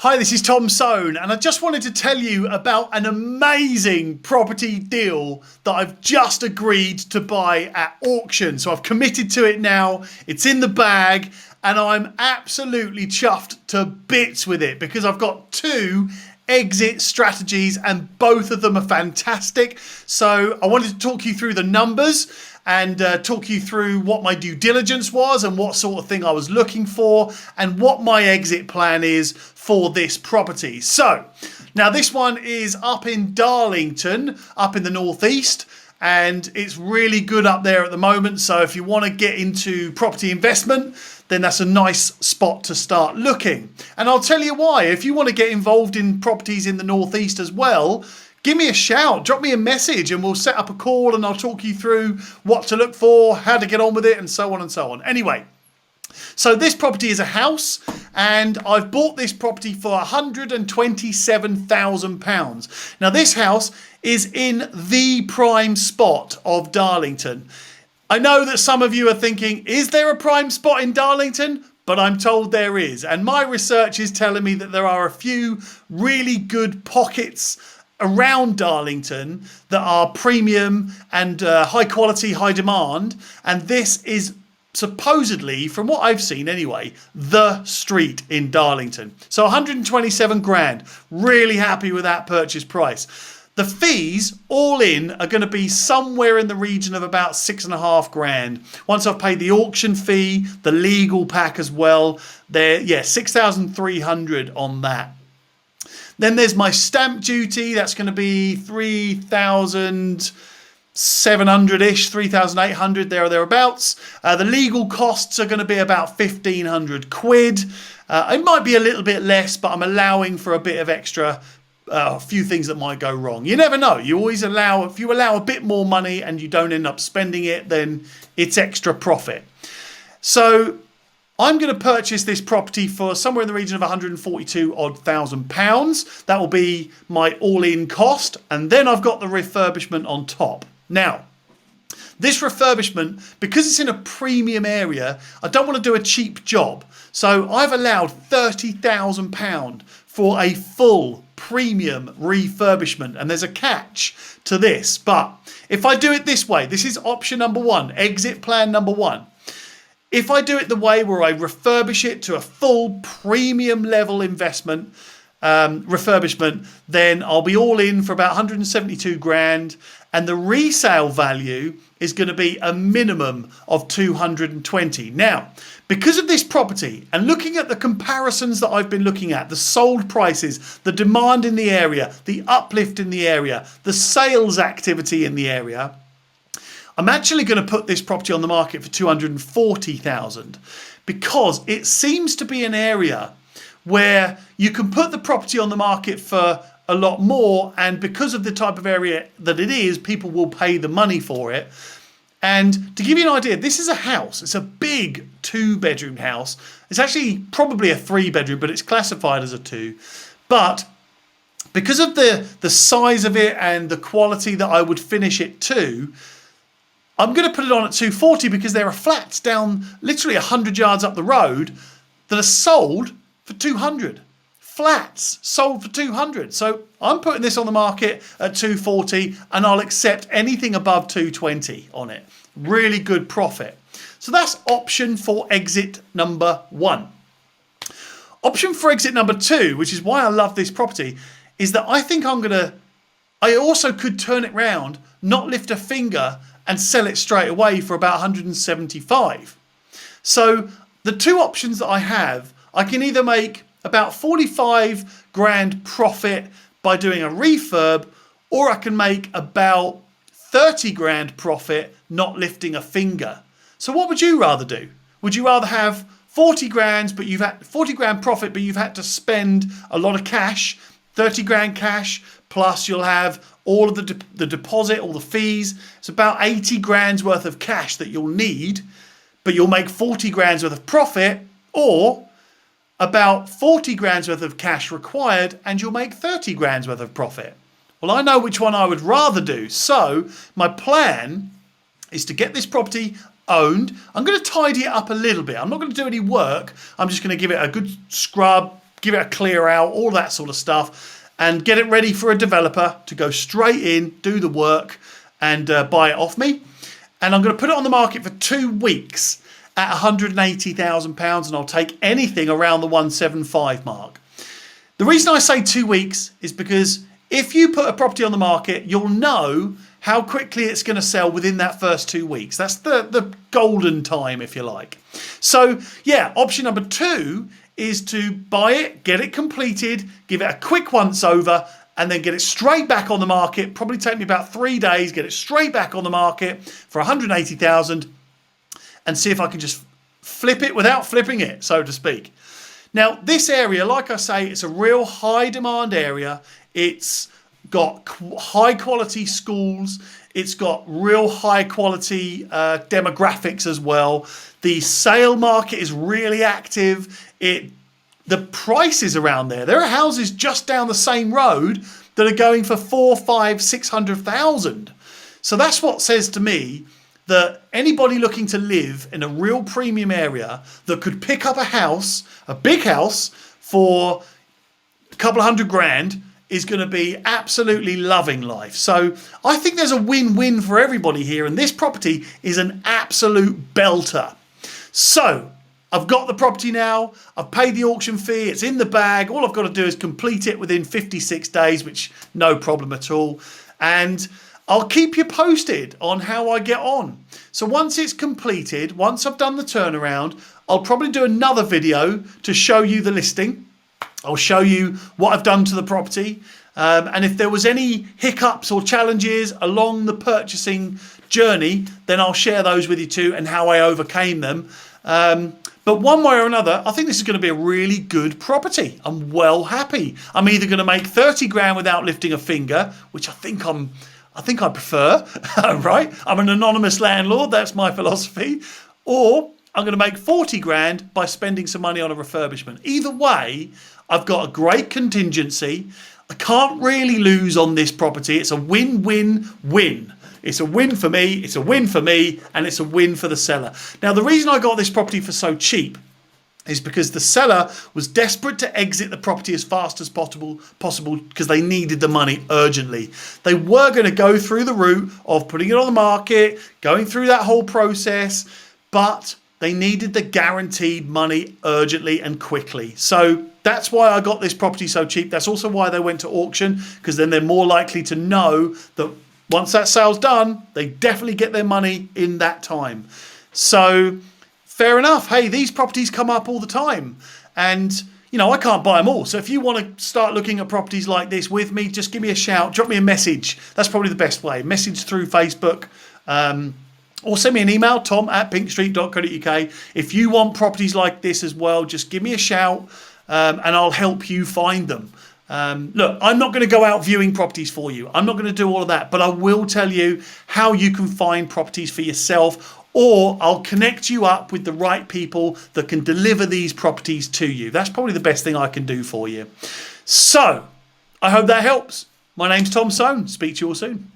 Hi, this is Tom Soane, and I just wanted to tell you about an amazing property deal that I've just agreed to buy at auction. So I've committed to it now, it's in the bag, and I'm absolutely chuffed to bits with it because I've got two exit strategies and both of them are fantastic. So I wanted to talk you through the numbers and talk you through what my due diligence was and what sort of thing I was looking for and what my exit plan is for this property. So now this one is up in Darlington, up in the northeast, and it's really good up there at the moment. So if you want to get into property investment, then that's a nice spot to start looking. And I'll tell you why. If you want to get involved in properties in the northeast as well, give me a shout, drop me a message, and we'll set up a call and I'll talk you through what to look for, how to get on with it, and so on and so on. Anyway, so this property is a house, and I've bought this property for £127,000. Now this house is in the prime spot of Darlington. I know that some of you are thinking, is there a prime spot in Darlington? But I'm told there is, and my research is telling me that there are a few really good pockets around Darlington that are premium and high quality, high demand, and this is supposedly, from what I've seen anyway, the street in Darlington. So 127 grand, really happy with that purchase price. The fees all in are going to be somewhere in the region of about 6.5 grand. Once I've paid the auction fee, the legal pack as well, there, 6,300 on that. Then there's my stamp duty. That's going to be 3,700-ish, 3,800 there or thereabouts. The legal costs are going to be about 1,500 quid. It might be a little bit less, but I'm allowing for a bit of extra, a few things that might go wrong. You never know. You always allow, if you allow a bit more money and you don't end up spending it, then it's extra profit. So I'm going to purchase this property for somewhere in the region of 142 odd thousand pounds. That will be my all-in cost. And then I've got the refurbishment on top. Now, this refurbishment, because it's in a premium area, I don't want to do a cheap job. So I've allowed £30,000 for a full premium refurbishment. And there's a catch to this. But if I do it this way, this is option number one, exit plan number one. If I do it the way where I refurbish it to a full premium level investment, refurbishment, then I'll be all in for about 172 grand. And the resale value is going to be a minimum of 220. Now, because of this property and looking at the comparisons that I've been looking at, the sold prices, the demand in the area, the uplift in the area, the sales activity in the area, I'm actually going to put this property on the market for 240,000 because it seems to be an area where you can put the property on the market for a lot more, and because of the type of area that it is, people will pay the money for it. And to give you an idea, this is a house. It's a big 2-bedroom house. It's actually probably a 3-bedroom, but it's classified as a 2. But because of the size of it and the quality that I would finish it to, I'm going to put it on at 240 because there are flats down literally 100 yards up the road that are sold for 200. Flats sold for 200. So I'm putting this on the market at 240 and I'll accept anything above 220 on it. Really good profit. So that's option for exit number one. Option for exit number two, which is why I love this property, is that I think I also could turn it round, not lift a finger, and sell it straight away for about 175. So the two options that I have, I can either make about 45 grand profit by doing a refurb, or I can make about 30 grand profit not lifting a finger. So what would you rather do? Would you rather have 40 grand profit, but you've had to spend a lot of cash, 30 grand cash, plus you'll have all of the deposit, all the fees. It's about 80 grand's worth of cash that you'll need, but you'll make 40 grand's worth of profit, or about 40 grand's worth of cash required and you'll make 30 grand's worth of profit. Well, I know which one I would rather do. So my plan is to get this property owned. I'm going to tidy it up a little bit. I'm not going to do any work. I'm just going to give it a good scrub, give it a clear out, all that sort of stuff, and get it ready for a developer to go straight in, do the work, and buy it off me. And I'm going to put it on the market for 2 weeks at £180,000, and I'll take anything around the 175 mark. The reason I say 2 weeks is because if you put a property on the market, you'll know how quickly it's going to sell within that first 2 weeks. That's the golden time, if you like. So yeah, option number 2 is to buy it, get it completed, give it a quick once over, and then get it straight back on the market. Probably take me about 3 days, get it straight back on the market for 180,000 and see if I can just flip it without flipping it, so to speak. Now, this area, like I say, it's a real high demand area. It's got high quality schools. It's got real high quality demographics as well. The sale market is really active. The prices around there. There are houses just down the same road that are going for 400,000, 500,000, 600,000. So that's what says to me that anybody looking to live in a real premium area that could pick up a house, a big house, for a couple of £100,000 is going to be absolutely loving life. So I think there's a win-win for everybody here, and this property is an absolute belter. So I've got the property now, I've paid the auction fee, it's in the bag. All I've got to do is complete it within 56 days, which no problem at all. And I'll keep you posted on how I get on. So once it's completed, once I've done the turnaround, I'll probably do another video to show you the listing. I'll show you what I've done to the property. And if there was any hiccups or challenges along the purchasing journey, then I'll share those with you too and how I overcame them. But one way or another, I think this is going to be a really good property. I'm well happy. I'm either going to make 30 grand without lifting a finger, which I think I prefer, right? I'm an anonymous landlord. That's my philosophy. Or I'm going to make 40 grand by spending some money on a refurbishment. Either way, I've got a great contingency. I can't really lose on this property. It's a win-win-win. It's a win for me, it's a win for me, and it's a win for the seller. Now, the reason I got this property for so cheap is because the seller was desperate to exit the property as fast as possible because they needed the money urgently. They were going to go through the route of putting it on the market, going through that whole process, but they needed the guaranteed money urgently and quickly. So that's why I got this property so cheap. That's also why they went to auction, because then they're more likely to know that once that sale's done, they definitely get their money in that time. So fair enough. Hey, these properties come up all the time, and you know, I can't buy them all. So if you want to start looking at properties like this with me, just give me a shout, drop me a message. That's probably the best way. Message through Facebook, or send me an email, tom@pinkstreet.co.uk. If you want properties like this as well, just give me a shout, and I'll help you find them. Look, I'm not going to go out viewing properties for you. I'm not going to do all of that, but I will tell you how you can find properties for yourself, or I'll connect you up with the right people that can deliver these properties to you. That's probably the best thing I can do for you. So I hope that helps. My name's Tom Soane. Speak to you all soon.